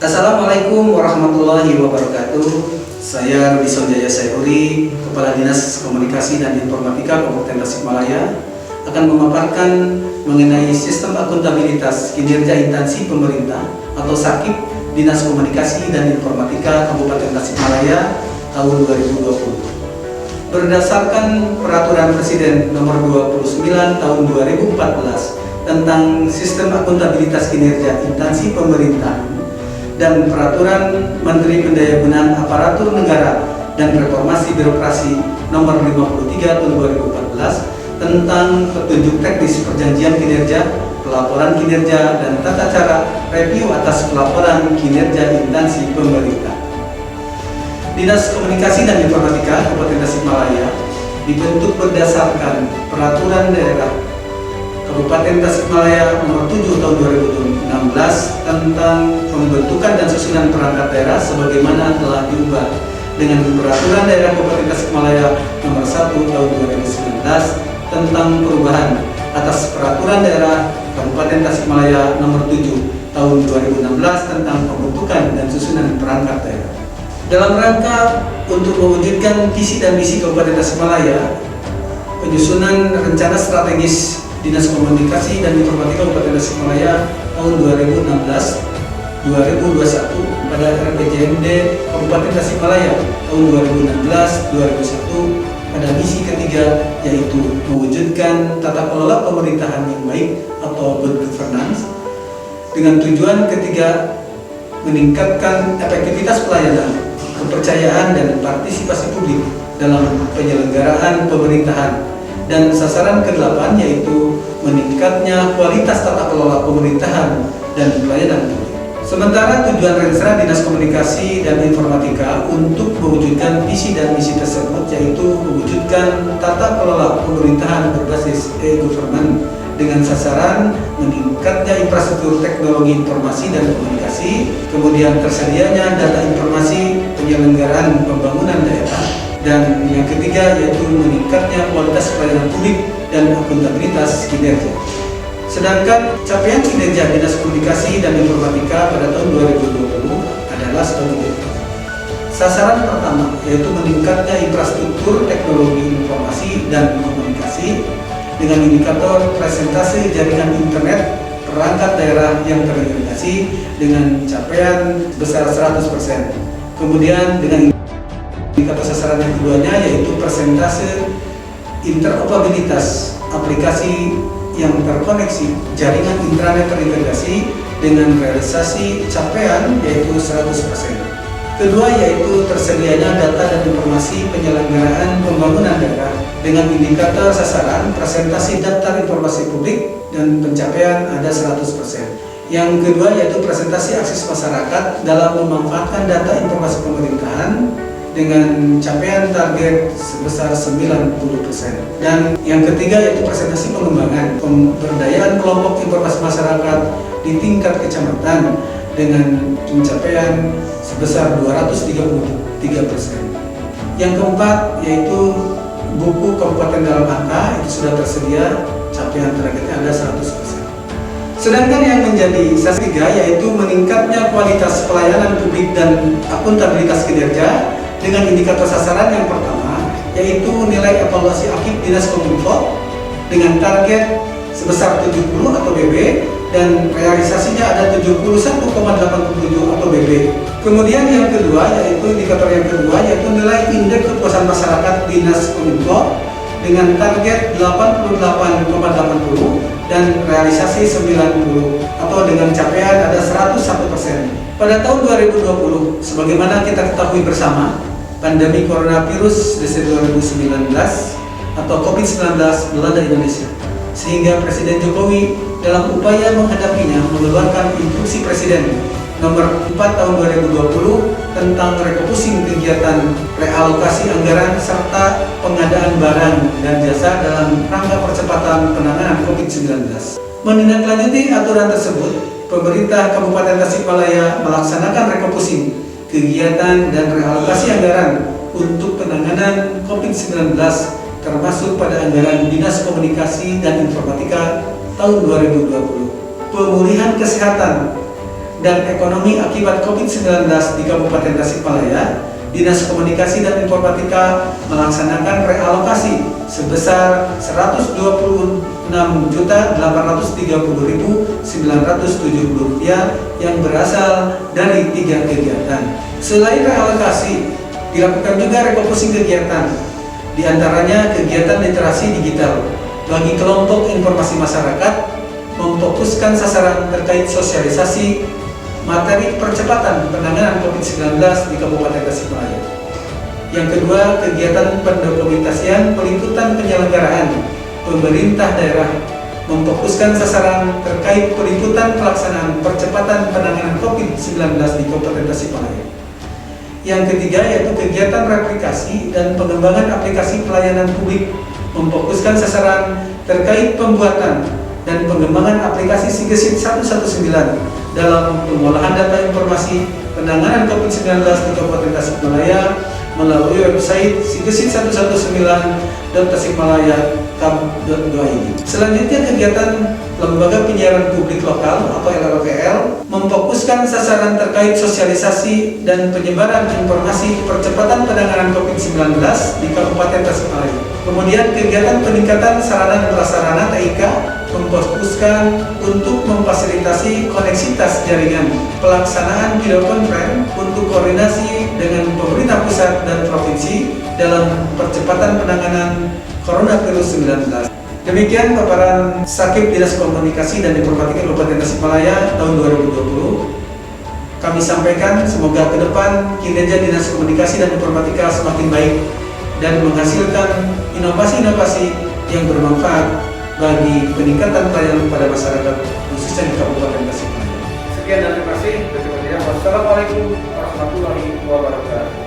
Assalamualaikum warahmatullahi wabarakatuh. Saya Rudi Sonjaya Sayuri, Kepala Dinas Komunikasi dan Informatika Kabupaten Tasikmalaya, akan memaparkan mengenai sistem akuntabilitas kinerja instansi pemerintah atau SAKIP Dinas Komunikasi dan Informatika Kabupaten Tasikmalaya tahun 2020. Berdasarkan Peraturan Presiden Nomor 29 Tahun 2014 tentang Sistem Akuntabilitas Kinerja Instansi Pemerintahan dan Peraturan Menteri Pendayagunaan Aparatur Negara dan Reformasi Birokrasi Nomor 53 Tahun 2014 tentang petunjuk teknis perjanjian kinerja, pelaporan kinerja, dan tata cara review atas pelaporan kinerja instansi pemerintah. Dinas Komunikasi dan Informatika Kabupaten Tasikmalaya dibentuk berdasarkan Peraturan Daerah Kabupaten Tasikmalaya Nomor 7 Tahun 2016 tentang pembentukan dan susunan perangkat daerah sebagaimana telah diubah dengan Peraturan Daerah Kabupaten Tasikmalaya Nomor 1 Tahun 2019 tentang perubahan atas Peraturan Daerah Kabupaten Tasikmalaya Nomor 7 Tahun 2016 tentang pembentukan dan susunan perangkat daerah. Dalam rangka untuk mewujudkan visi dan misi Kabupaten Tasikmalaya, penyusunan rencana strategis Dinas Komunikasi dan Informatika Kabupaten Tasikmalaya tahun 2016-2021 pada RPJMD Kabupaten Tasikmalaya tahun 2016-2021 pada misi ketiga, yaitu mewujudkan tata kelola pemerintahan yang baik atau good governance, dengan tujuan ketiga meningkatkan efektivitas pelayanan, kepercayaan dan partisipasi publik dalam penyelenggaraan pemerintahan, dan sasaran ke-8 yaitu meningkatnya kualitas tata kelola pemerintahan dan pelayanan publik. Sementara tujuan Rensra Dinas Komunikasi dan Informatika untuk mewujudkan visi dan misi tersebut yaitu mewujudkan tata kelola pemerintahan berbasis e-government dengan sasaran meningkatnya infrastruktur teknologi informasi dan komunikasi, kemudian tersedianya data informasi penyelenggaraan pembangunan daerah, dan yang ketiga yaitu meningkatnya kualitas pelayanan publik dan akuntabilitas kinerja. Sedangkan capaian kinerja Dinas Komunikasi dan Informatika pada tahun 2020 adalah sebagai berikut. Sasaran pertama yaitu meningkatnya infrastruktur teknologi informasi dan komunikasi dengan indikator presentase jaringan internet perangkat daerah yang terintegrasi dengan capaian besar 100%. Kemudian dengan indikator sasaran yang keduanya yaitu persentase interoperabilitas aplikasi yang terkoneksi jaringan intranet terintegrasi dengan realisasi capaian yaitu 100%. Kedua yaitu tersedianya data dan informasi penyelenggaraan pembangunan daerah dengan indikator sasaran presentasi daftar informasi publik dan pencapaian ada 100%. Yang kedua yaitu presentasi akses masyarakat dalam memanfaatkan data informasi pemerintahan dengan capaian target sebesar 90%. Dan yang ketiga yaitu presentasi pengembangan pemberdayaan kelompok informasi masyarakat di tingkat kecamatan dengan pencapaian sebesar 233%. Yang keempat yaitu buku Kabupaten Dalam Angka itu sudah tersedia, capaian targetnya ada 100%. Sedangkan yang menjadi sasaran ketiga yaitu meningkatnya kualitas pelayanan publik dan akuntabilitas kinerja dengan indikator sasaran yang pertama yaitu nilai evaluasi aktif Dinas Kominfo dengan target sebesar 70 atau BB dan realisasinya ada 71,87 atau BB. Kemudian yang kedua yaitu indikator yang kedua yaitu nilai indeks kepuasan masyarakat Dinas Kominfo dengan target 88,80 dan realisasi 90 atau dengan capaian ada 101%. Pada tahun 2020 sebagaimana kita ketahui bersama, pandemi coronavirus DC 2019 atau COVID-19 melanda Indonesia, sehingga Presiden Jokowi dalam upaya menghadapinya mengeluarkan Instruksi Presiden Nomor 4 Tahun 2020 tentang refocusing kegiatan realokasi anggaran serta pengadaan barang dan jasa dalam rangka percepatan penanganan COVID-19. Menindaklanjuti aturan tersebut, pemerintah Kabupaten Tasikmalaya melaksanakan refocusing kegiatan dan realokasi anggaran untuk penanganan COVID-19 termasuk pada anggaran Dinas Komunikasi dan Informatika tahun 2020. Pemulihan kesehatan dan Ekonomi akibat COVID-19 di Kabupaten Tasikmalaya, Dinas Komunikasi dan Informatika melaksanakan realokasi sebesar Rp126.830.970 yang berasal dari 3 kegiatan. Selain realokasi, dilakukan juga refocusing kegiatan, di antaranya kegiatan literasi digital bagi kelompok informasi masyarakat, memfokuskan sasaran terkait sosialisasi materi percepatan penanganan COVID-19 di Kabupaten Tasikmalaya. Yang kedua, kegiatan pendokumentasian peliputan penyelenggaraan pemerintah daerah, memfokuskan sasaran terkait peliputan pelaksanaan percepatan penanganan COVID-19 di Kabupaten Tasikmalaya. Yang ketiga, yaitu kegiatan replikasi dan pengembangan aplikasi pelayanan publik, memfokuskan sasaran terkait pembuatan dan pengembangan aplikasi Sigesit 119 dalam pengolahan data informasi penanganan COVID-19 di Kabupaten Tasikmalaya melalui website sigesit1919.tasikmalaya.com.id. Selanjutnya, kegiatan Lembaga Penyiaran Publik Lokal atau LPPL memfokuskan sasaran terkait sosialisasi dan penyebaran informasi percepatan penanganan COVID-19 di Kabupaten Tasikmalaya. Kemudian, kegiatan peningkatan sarana dan prasarana TIK memfokuskan untuk memfasilitasi koneksitas jaringan, pelaksanaan video conference untuk koordinasi dengan pemerintah pusat dan provinsi dalam percepatan penanganan coronavirus 19. Demikian paparan Sakip Dinas Komunikasi dan Informatika Kabupaten Tasikmalaya tahun 2020. Kami sampaikan semoga ke depan kinerja Dinas Komunikasi dan Informatika semakin baik dan menghasilkan inovasi-inovasi yang bermanfaat bagi peningkatan pelayanan pada masyarakat khususnya di Kabupaten Tasikmalaya. Sekian dan terima kasih. Wassalamualaikum warahmatullahi wabarakatuh.